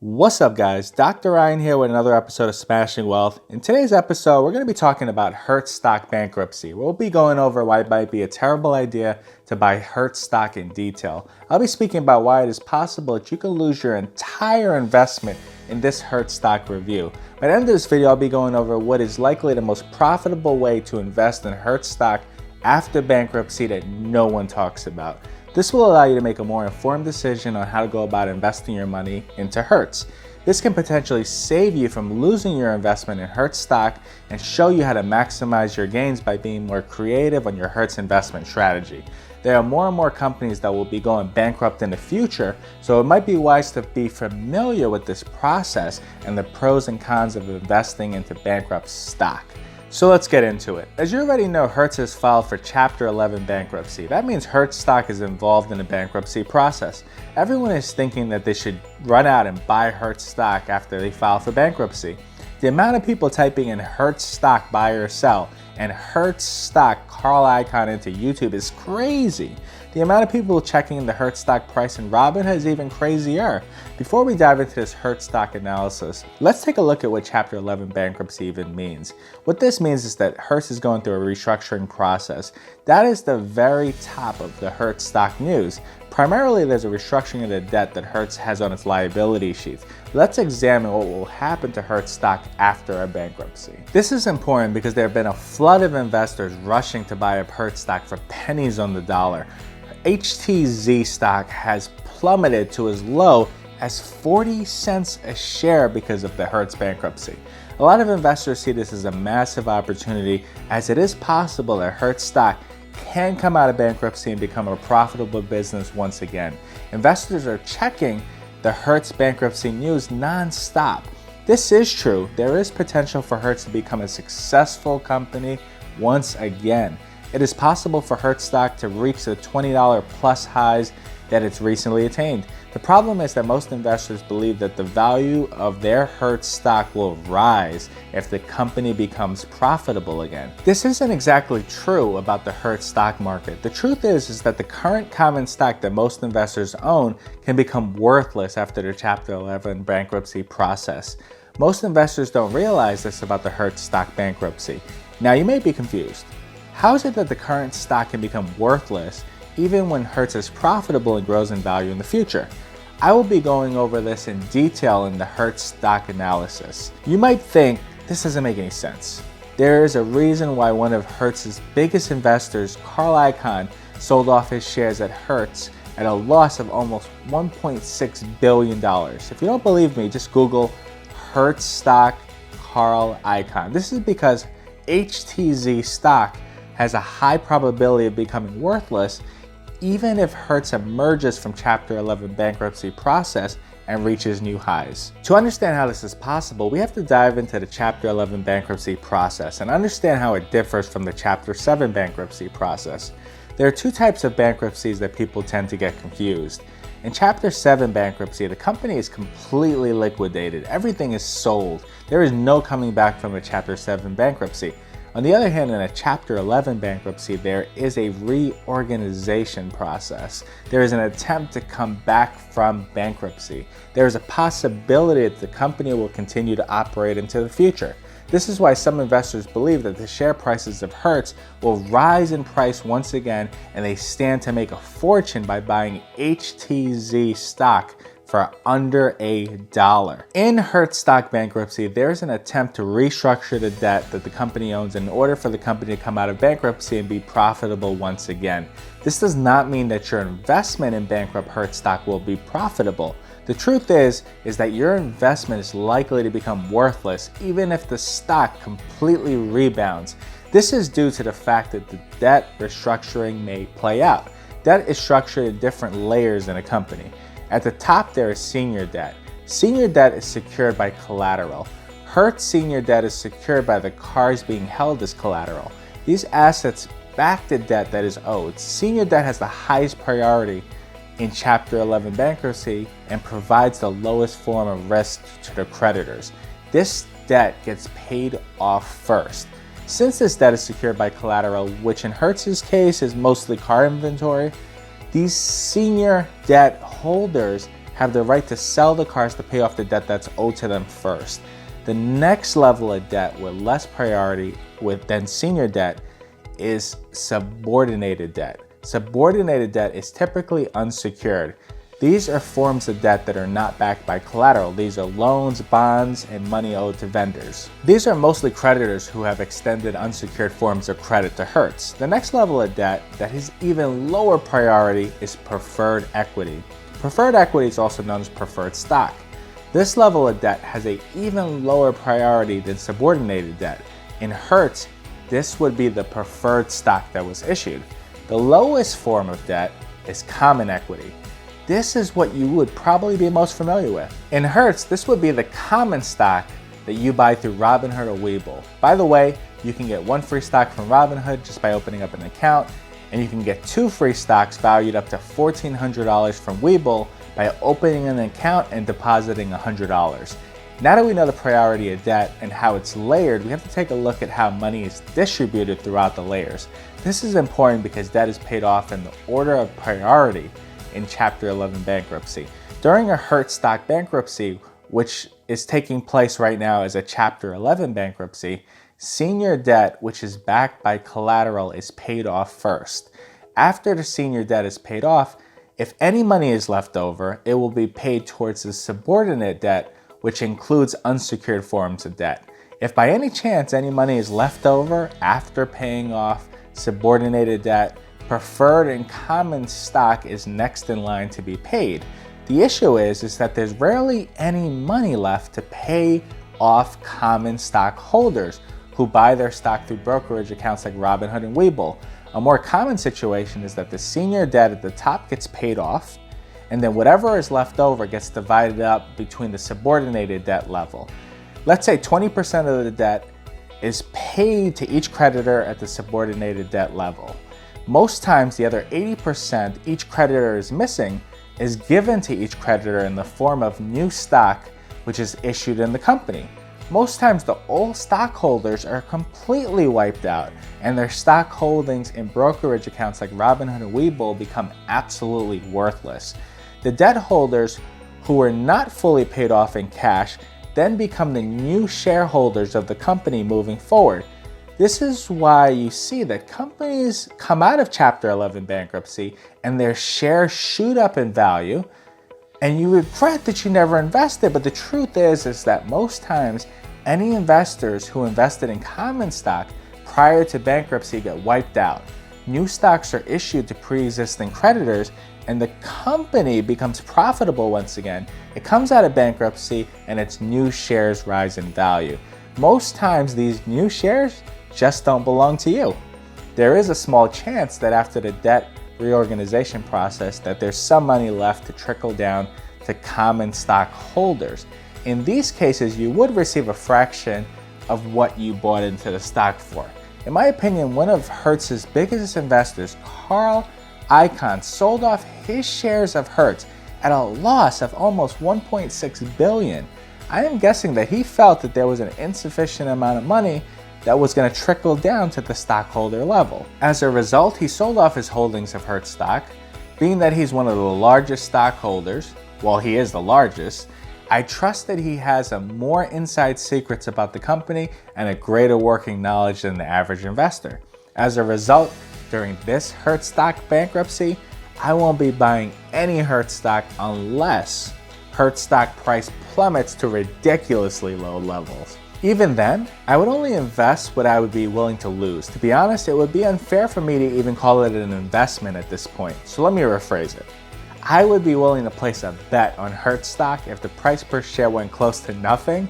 What's up, guys? Dr. Ryan here with another episode of Smashing Wealth. In today's episode, we're going to be talking about Hertz stock bankruptcy. We'll be going over why it might be a terrible idea to buy Hertz stock in detail. I'll be speaking about why it is possible that you can lose your entire investment in this Hertz stock review. By the end of this video, I'll be going over what is likely the most profitable way to invest in Hertz stock after bankruptcy that no one talks about. This will allow you to make a more informed decision on how to go about investing your money into Hertz. This can potentially save you from losing your investment in Hertz stock and show you how to maximize your gains by being more creative on your Hertz investment strategy. There are more and more companies that will be going bankrupt in the future, so it might be wise to be familiar with this process and the pros and cons of investing into bankrupt stock. So let's get into it. As you already know, Hertz has filed for Chapter 11 bankruptcy. That means Hertz stock is involved in the bankruptcy process. Everyone is thinking that they should run out and buy Hertz stock after they file for bankruptcy. The amount of people typing in Hertz stock buy or sell and Hertz stock Carl Icahn into YouTube is crazy. The amount of people checking the Hertz stock price in Robinhood is even crazier. Before we dive into this Hertz stock analysis, let's take a look at what Chapter 11 bankruptcy even means. What this means is that Hertz is going through a restructuring process. That is the very top of the Hertz stock news. Primarily, there's a restructuring of the debt that Hertz has on its liability sheet. Let's examine what will happen to Hertz stock after a bankruptcy. This is important because there have been a flood of investors rushing to buy up Hertz stock for pennies on the dollar. HTZ stock has plummeted to as low as 40 cents a share because of the Hertz bankruptcy. A lot of investors see this as a massive opportunity, as it is possible that Hertz stock can come out of bankruptcy and become a profitable business once again. Investors are checking the Hertz bankruptcy news non-stop. This is true. There is potential for Hertz to become a successful company once again. It is possible for Hertz stock to reach the $20 plus highs that it's recently attained. The problem is that most investors believe that the value of their Hertz stock will rise if the company becomes profitable again. This isn't exactly true about the Hertz stock market. The truth is that the current common stock that most investors own can become worthless after the Chapter 11 bankruptcy process. Most investors don't realize this about the Hertz stock bankruptcy. Now you may be confused. How is it that the current stock can become worthless even when Hertz is profitable and grows in value in the future? I will be going over this in detail in the Hertz stock analysis. You might think this doesn't make any sense. There is a reason why one of Hertz's biggest investors, Carl Icahn, sold off his shares at Hertz at a loss of almost $1.6 billion. If you don't believe me, just Google Hertz stock Carl Icahn. This is because HTZ stock has a high probability of becoming worthless even if Hertz emerges from Chapter 11 bankruptcy process and reaches new highs. To understand how this is possible, we have to dive into the Chapter 11 bankruptcy process and understand how it differs from the Chapter 7 bankruptcy process. There are two types of bankruptcies that people tend to get confused. In Chapter 7 bankruptcy, the company is completely liquidated. Everything is sold. There is no coming back from a Chapter 7 bankruptcy. On the other hand, in a Chapter 11 bankruptcy, there is a reorganization process. There is an attempt to come back from bankruptcy. There is a possibility that the company will continue to operate into the future. This is why some investors believe that the share prices of Hertz will rise in price once again, and they stand to make a fortune by buying HTZ stock for under $1. In Hertz stock bankruptcy, there's an attempt to restructure the debt that the company owns in order for the company to come out of bankruptcy and be profitable once again. This does not mean that your investment in bankrupt Hertz stock will be profitable. The truth is that your investment is likely to become worthless even if the stock completely rebounds. This is due to the fact that the debt restructuring may play out. Debt is structured in different layers in a company. At the top, there is senior debt. Senior debt is secured by collateral. Hertz senior debt is secured by the cars being held as collateral. These assets back the debt that is owed. Senior debt has the highest priority in Chapter 11 bankruptcy and provides the lowest form of risk to the creditors. This debt gets paid off first. Since this debt is secured by collateral, which in Hertz's case is mostly car inventory, these senior debt holders have the right to sell the cars to pay off the debt that's owed to them first. The next level of debt with less priority than senior debt is subordinated debt. Subordinated debt is typically unsecured. These are forms of debt that are not backed by collateral. These are loans, bonds, and money owed to vendors. These are mostly creditors who have extended unsecured forms of credit to Hertz. The next level of debt that is even lower priority is preferred equity. Preferred equity is also known as preferred stock. This level of debt has an even lower priority than subordinated debt. In Hertz, this would be the preferred stock that was issued. The lowest form of debt is common equity. This is what you would probably be most familiar with. In Hertz, this would be the common stock that you buy through Robinhood or Webull. By the way, you can get 1 free stock from Robinhood just by opening up an account, and you can get 2 free stocks valued up to $1,400 from Webull by opening an account and depositing $100. Now that we know the priority of debt and how it's layered, we have to take a look at how money is distributed throughout the layers. This is important because debt is paid off in the order of priority in Chapter 11 bankruptcy. During a Hertz stock bankruptcy, which is taking place right now as a Chapter 11 bankruptcy, senior debt, which is backed by collateral, is paid off first. After the senior debt is paid off, if any money is left over, it will be paid towards the subordinate debt, which includes unsecured forms of debt. If by any chance any money is left over after paying off subordinated debt, preferred and common stock is next in line to be paid. The issue is that there's rarely any money left to pay off common stock holders who buy their stock through brokerage accounts like Robinhood and Webull. A more common situation is that the senior debt at the top gets paid off, and then whatever is left over gets divided up between the subordinated debt level. Let's say 20% of the debt is paid to each creditor at the subordinated debt level. Most times, the other 80% each creditor is missing is given to each creditor in the form of new stock, which is issued in the company. Most times, the old stockholders are completely wiped out, and their stock holdings in brokerage accounts like Robinhood and Webull become absolutely worthless. The debt holders who were not fully paid off in cash then become the new shareholders of the company moving forward. This is why you see that companies come out of Chapter 11 bankruptcy and their shares shoot up in value, and you regret that you never invested. But the truth is that most times any investors who invested in common stock prior to bankruptcy get wiped out. New stocks are issued to pre-existing creditors, and the company becomes profitable once again. It comes out of bankruptcy and its new shares rise in value. Most times these new shares just don't belong to you. There is a small chance that after the debt reorganization process that there's some money left to trickle down to common stock holders. In these cases, you would receive a fraction of what you bought into the stock for. In my opinion, one of Hertz's biggest investors, Carl Icahn, sold off his shares of Hertz at a loss of almost $1.6 billion. I am guessing that he felt that there was an insufficient amount of money that was going to trickle down to the stockholder level. As a result, he sold off his holdings of Hertz stock. Being that he's one of the largest stockholders, well, he is the largest, I trust that he has a more inside secrets about the company and a greater working knowledge than the average investor. As a result, during this Hertz stock bankruptcy, I won't be buying any Hertz stock unless Hertz stock price plummets to ridiculously low levels. Even then, I would only invest what I would be willing to lose. To be honest, it would be unfair for me to even call it an investment at this point. So let me rephrase it. I would be willing to place a bet on Hertz stock if the price per share went close to nothing,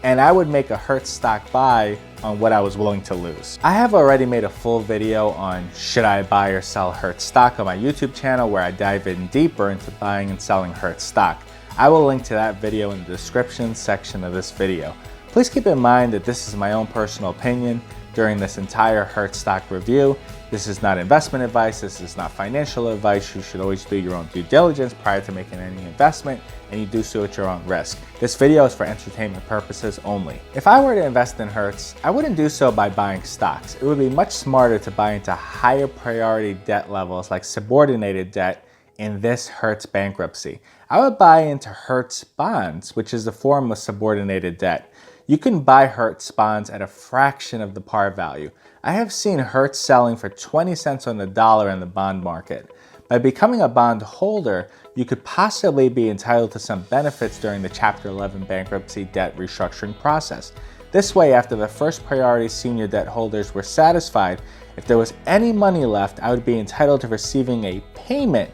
and I would make a Hertz stock buy on what I was willing to lose. I have already made a full video on should I buy or sell Hertz stock on my YouTube channel where I dive in deeper into buying and selling Hertz stock. I will link to that video in the description section of this video. Please keep in mind that this is my own personal opinion during this entire Hertz stock review. This is not investment advice, this is not financial advice. You should always do your own due diligence prior to making any investment, and you do so at your own risk. This video is for entertainment purposes only. If I were to invest in Hertz, I wouldn't do so by buying stocks. It would be much smarter to buy into higher priority debt levels like subordinated debt in this Hertz bankruptcy. I would buy into Hertz bonds, which is a form of subordinated debt. You can buy Hertz bonds at a fraction of the par value. I have seen Hertz selling for 20 cents on the dollar in the bond market. By becoming a bond holder, you could possibly be entitled to some benefits during the Chapter 11 bankruptcy debt restructuring process. This way, after the first priority senior debt holders were satisfied, if there was any money left, I would be entitled to receiving a payment,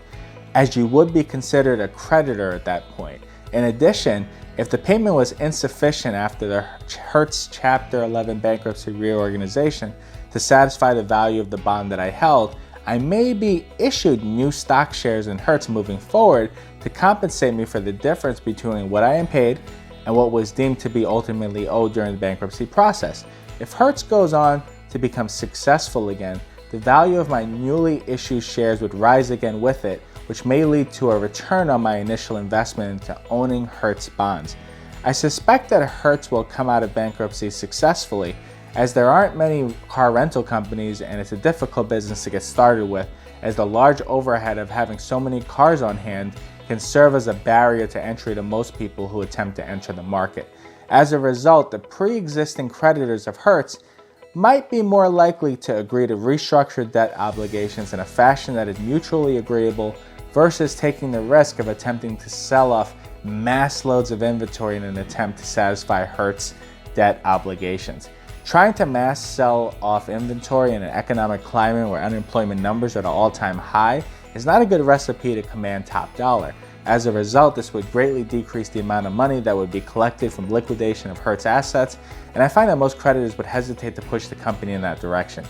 as you would be considered a creditor at that point. In addition, if the payment was insufficient after the Hertz Chapter 11 bankruptcy reorganization to satisfy the value of the bond that I held, I may be issued new stock shares in Hertz moving forward to compensate me for the difference between what I am paid and what was deemed to be ultimately owed during the bankruptcy process. If Hertz goes on to become successful again, the value of my newly issued shares would rise again with it, which may lead to a return on my initial investment into owning Hertz bonds. I suspect that Hertz will come out of bankruptcy successfully, as there aren't many car rental companies and it's a difficult business to get started with, as the large overhead of having so many cars on hand can serve as a barrier to entry to most people who attempt to enter the market. As a result, the pre-existing creditors of Hertz might be more likely to agree to restructure debt obligations in a fashion that is mutually agreeable versus taking the risk of attempting to sell off mass loads of inventory in an attempt to satisfy Hertz debt obligations. Trying to mass sell off inventory in an economic climate where unemployment numbers are at an all-time high is not a good recipe to command top dollar. As a result, this would greatly decrease the amount of money that would be collected from liquidation of Hertz assets, and I find that most creditors would hesitate to push the company in that direction.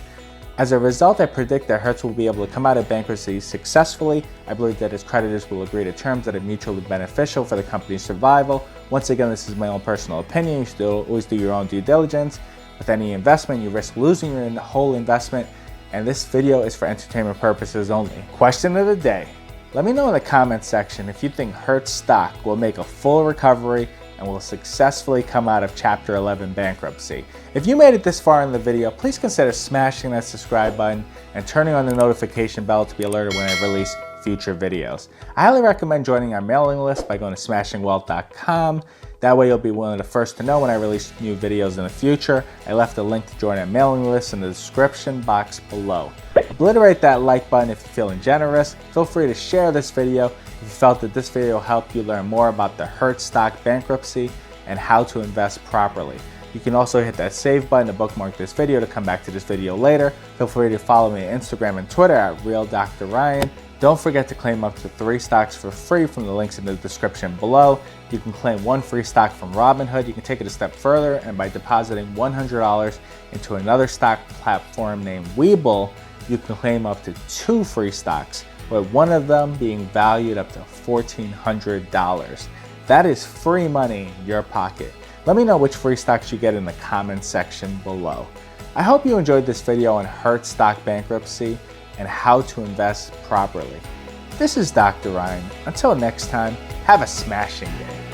As a result, I predict that Hertz will be able to come out of bankruptcy successfully. I believe that its creditors will agree to terms that are mutually beneficial for the company's survival. Once again, this is my own personal opinion. You should always do your own due diligence. With any investment, you risk losing your whole investment, and this video is for entertainment purposes only. Question of the day. Let me know in the comments section if you think Hertz stock will make a full recovery and will successfully come out of Chapter 11 bankruptcy. If you made it this far in the video, please consider smashing that subscribe button and turning on the notification bell to be alerted when I release future videos. I highly recommend joining our mailing list by going to smashingwealth.com. That way you'll be one of the first to know when I release new videos in the future. I left a link to join our mailing list in the description box below. Obliterate that like button if you're feeling generous. Feel free to share this video if you felt that this video helped you learn more about the Hertz stock bankruptcy and how to invest properly. You can also hit that save button to bookmark this video to come back to this video later. Feel free to follow me on Instagram and Twitter at RealDrRyan. Don't forget to claim up to 3 stocks for free from the links in the description below. You can claim 1 free stock from Robinhood. You can take it a step further, and by depositing $100 into another stock platform named Webull, you can claim up to 2 free stocks, with one of them being valued up to $1,400. That is free money in your pocket. Let me know which free stocks you get in the comments section below. I hope you enjoyed this video on Hertz stock bankruptcy and how to invest properly. This is Dr. Ryan. Until next time, have a smashing day.